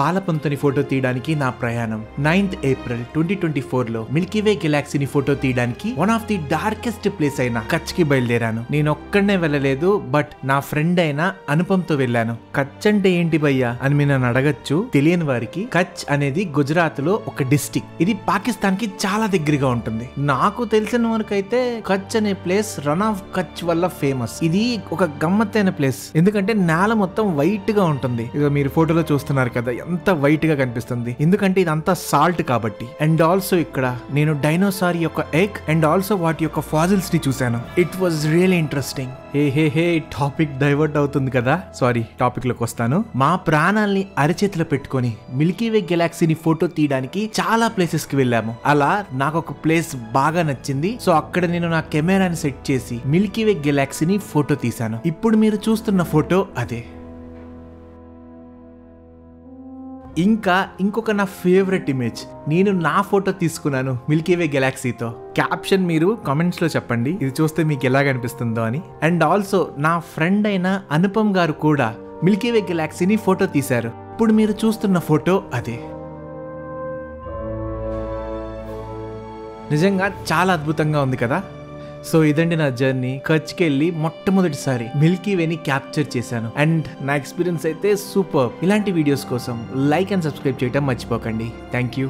పాలపంతుని photo తీయడానికి నా ప్రయాణం 9th April 2024 లో మిల్కీవే గెలాక్సీని ఫోటో తీయడానికి one of the darkest place అయిన కచ్ కి బయలుదేరాను. నేను ఒక్కడనే వెళ్ళలేదు, బట్ నా ఫ్రెండ్ అయిన అనుపంతో వెళ్ళాను. కచ్ అంటే ఏంటి భయ్యా అని మీరు నన్ను అడగచ్చు. తెలియని వారికి కచ్ అనేది గుజరాత్ లో ఒక డిస్ట్రిక్ట్. ఇది పాకిస్తాన్ కి చాలా దగ్గరగా ఉంటుంది. నాకు తెలిసిన వరకైతే కచ్ అనే ప్లేస్ రన్ ఆఫ్ కచ్ వల్ల ఫేమస్. ఇది ఒక గమ్మత్తైన ప్లేస్, ఎందుకంటే నేల మొత్తం వైట్ గా ఉంటుంది. ఇక మీరు ఫోటోలో చూస్తున్నారు కదా ఎంత వైట్ గా కనిపిస్తుంది, ఎందుకంటే ఇదంతా సాల్ట్ కాబట్టి. అండ్ ఆల్సో ఇక్కడ నేను డైనోసార్ యొక్క ఎగ్ అండ్ ఆల్సో వాటి యొక్క ఫాజిల్స్ ని చూశాను. It was really interesting. Hey topic divert అవుతుంది కదా, సారీ, టాపిక్ లోకి వస్తాను. మా ప్రాణాల్ని అరచేతిలో పెట్టుకొని మిల్కీవే గెలాక్సీని ఫోటో తీయడానికి చాలా ప్లేసెస్ కి వెళ్ళాము. అలా నాకు ఒక ప్లేస్ బాగా నచ్చింది. సో అక్కడ నేను నా కెమెరాని సెట్ చేసి మిల్కీవే గెలాక్సీని ఫోటో తీశాను. ఇప్పుడు మీరు చూస్తున్న ఫోటో అదే. ఇంకా ఇంకొక నా ఫేవరెట్ ఇమేజ్, నేను నా ఫోటో తీసుకున్నాను మిల్కీవే గెలాక్సీతో. క్యాప్షన్ మీరు కామెంట్స్ లో చెప్పండి, ఇది చూస్తే మీకు ఎలా కనిపిస్తుందో అని. అండ్ ఆల్సో నా ఫ్రెండ్ అయిన అనుపమ్ గారు కూడా మిల్కీవే గెలాక్సీని ఫోటో తీశారు. ఇప్పుడు మీరు చూస్తున్న ఫోటో అదే. నిజంగా చాలా అద్భుతంగా ఉంది కదా. సో ఇదండి నా జర్నీ. కచ్కి వెళ్ళి మొట్టమొదటిసారి మిల్కీవేని క్యాప్చర్ చేశాను. అండ్ నా ఎక్స్పీరియన్స్ అయితే సూపర్. ఇలాంటి వీడియోస్ కోసం లైక్ అండ్ సబ్స్క్రైబ్ చేయడం మర్చిపోకండి. Thank you.